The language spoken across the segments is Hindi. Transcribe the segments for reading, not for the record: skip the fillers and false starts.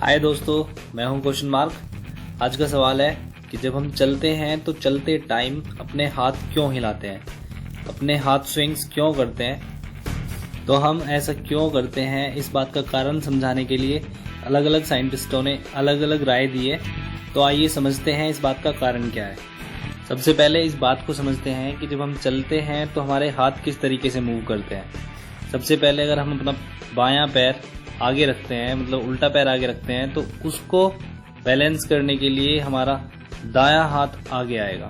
हाय दोस्तों, मैं हूं क्वेश्चन मार्क। आज का सवाल है कि जब हम चलते हैं तो चलते टाइम अपने हाथ क्यों हिलाते हैं, अपने हाथ स्विंग्स क्यों करते हैं। तो हम ऐसा क्यों करते हैं, इस बात का कारण समझाने के लिए अलग अलग साइंटिस्टों ने अलग अलग राय दी है। तो आइए समझते हैं इस बात का कारण क्या है। सबसे पहले इस बात को समझते हैं कि जब हम चलते हैं तो हमारे हाथ किस तरीके से मूव करते हैं। सबसे पहले अगर हम अपना बायां पैर आगे रखते हैं, मतलब उल्टा पैर आगे रखते हैं, तो उसको बैलेंस करने के लिए हमारा दायां हाथ आगे आएगा।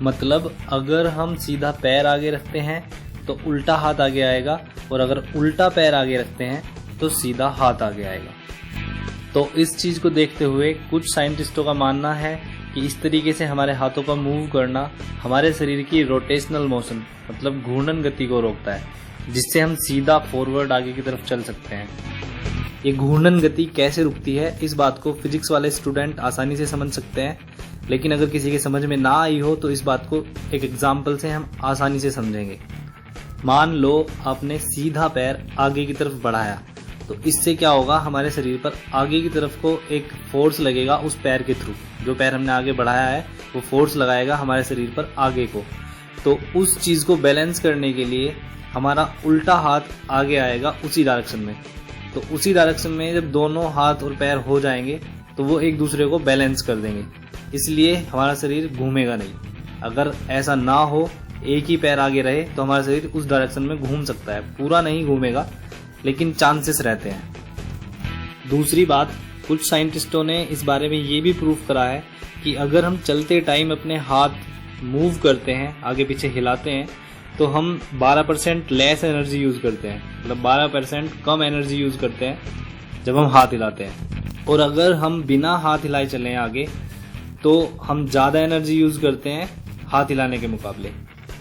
मतलब अगर हम सीधा पैर आगे रखते हैं तो उल्टा हाथ आगे आएगा, और अगर उल्टा पैर आगे रखते हैं तो सीधा हाथ आगे आएगा। तो इस चीज को देखते हुए कुछ साइंटिस्टों का मानना है कि इस तरीके से हमारे हाथों का मूव करना हमारे शरीर की रोटेशनल मोशन, मतलब घूर्णन गति को रोकता है, जिससे हम सीधा फॉरवर्ड आगे की तरफ चल सकते हैं। ये घूर्णन गति कैसे रुकती है, इस बात को फिजिक्स वाले स्टूडेंट आसानी से समझ सकते हैं, लेकिन अगर किसी के समझ में ना आई हो तो इस बात को एक एग्जाम्पल से हम आसानी से समझेंगे। मान लो आपने सीधा पैर आगे की तरफ बढ़ाया, तो इससे क्या होगा, हमारे शरीर पर आगे की तरफ को एक फोर्स लगेगा उस पैर के थ्रू। जो पैर हमने आगे बढ़ाया है वो फोर्स लगाएगा हमारे शरीर पर आगे को। तो उस चीज को बैलेंस करने के लिए हमारा उल्टा हाथ आगे आएगा उसी डायरेक्शन में। तो उसी डायरेक्शन में जब दोनों हाथ और पैर हो जाएंगे तो वो एक दूसरे को बैलेंस कर देंगे, इसलिए हमारा शरीर घूमेगा नहीं। अगर ऐसा ना हो, एक ही पैर आगे रहे, तो हमारा शरीर उस डायरेक्शन में घूम सकता है, पूरा नहीं घूमेगा, लेकिन चांसेस रहते हैं। दूसरी बात, कुछ साइंटिस्टों ने इस बारे में ये भी प्रूफ करा है कि अगर हम चलते टाइम अपने हाथ मूव करते हैं, आगे पीछे हिलाते हैं, तो हम 12% लेस एनर्जी यूज करते हैं, मतलब 12% कम एनर्जी यूज करते हैं जब हम हाथ हिलाते हैं। और अगर हम बिना हाथ हिलाए चलें आगे, तो हम ज़्यादा एनर्जी यूज करते हैं हाथ हिलाने के मुकाबले।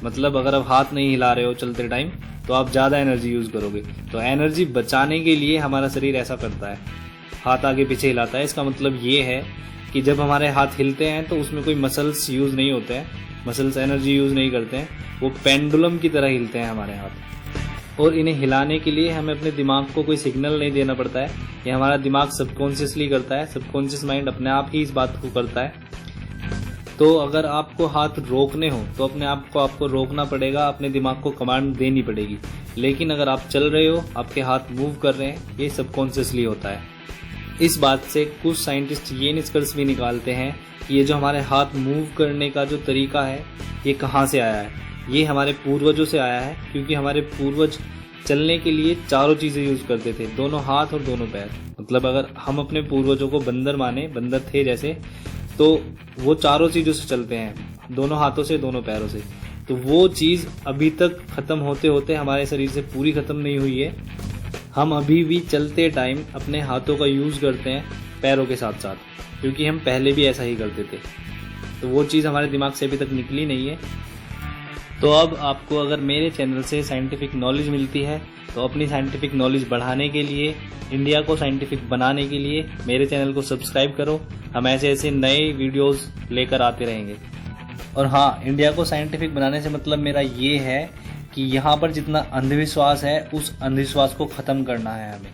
मतलब अगर आप हाथ नहीं हिला रहे हो चलते टाइम, तो आप ज़्यादा एनर्जी यूज करोगे। तो एनर्जी बचाने के लिए हमारा शरीर ऐसा करता है, हाथ आगे पीछे हिलाता है। इसका मतलब ये है कि जब हमारे हाथ हिलते हैं तो उसमें कोई मसल्स यूज नहीं होते हैं, मसल्स एनर्जी यूज नहीं करते हैं, वो पेंडुलम की तरह हिलते हैं हमारे हाथ। और इन्हें हिलाने के लिए हमें अपने दिमाग को कोई सिग्नल नहीं देना पड़ता है, ये हमारा दिमाग सबकॉन्शियसली करता है। सबकॉन्शियस माइंड अपने आप ही इस बात को करता है। तो अगर आपको हाथ रोकने हो तो अपने आप को आपको रोकना पड़ेगा, अपने दिमाग को कमांड देनी पड़ेगी। लेकिन अगर आप चल रहे हो, आपके हाथ मूव कर रहे हैं, ये सबकॉन्शियसली होता है। इस बात से कुछ साइंटिस्ट ये निष्कर्ष भी निकालते हैं कि ये जो हमारे हाथ मूव करने का जो तरीका है, ये कहाँ से आया है। ये हमारे पूर्वजों से आया है, क्योंकि हमारे पूर्वज चलने के लिए चारों चीजें यूज करते थे, दोनों हाथ और दोनों पैर। मतलब अगर हम अपने पूर्वजों को बंदर माने, बंदर थे जैसे, तो वो चारों चीजों से चलते हैं, दोनों हाथों से, दोनों पैरों से। तो वो चीज अभी तक खत्म होते होते हमारे शरीर से पूरी खत्म नहीं हुई है। हम अभी भी चलते टाइम अपने हाथों का यूज करते हैं पैरों के साथ साथ, क्योंकि हम पहले भी ऐसा ही करते थे। तो वो चीज़ हमारे दिमाग से अभी तक निकली नहीं है। तो अब आपको अगर मेरे चैनल से साइंटिफिक नॉलेज मिलती है, तो अपनी साइंटिफिक नॉलेज बढ़ाने के लिए, इंडिया को साइंटिफिक बनाने के लिए मेरे चैनल को सब्सक्राइब करो। हम ऐसे ऐसे नए वीडियोस लेकर आते रहेंगे। और हाँ, इंडिया को साइंटिफिक बनाने से मतलब मेरा ये है कि यहाँ पर जितना अंधविश्वास है, उस अंधविश्वास को ख़त्म करना है हमें।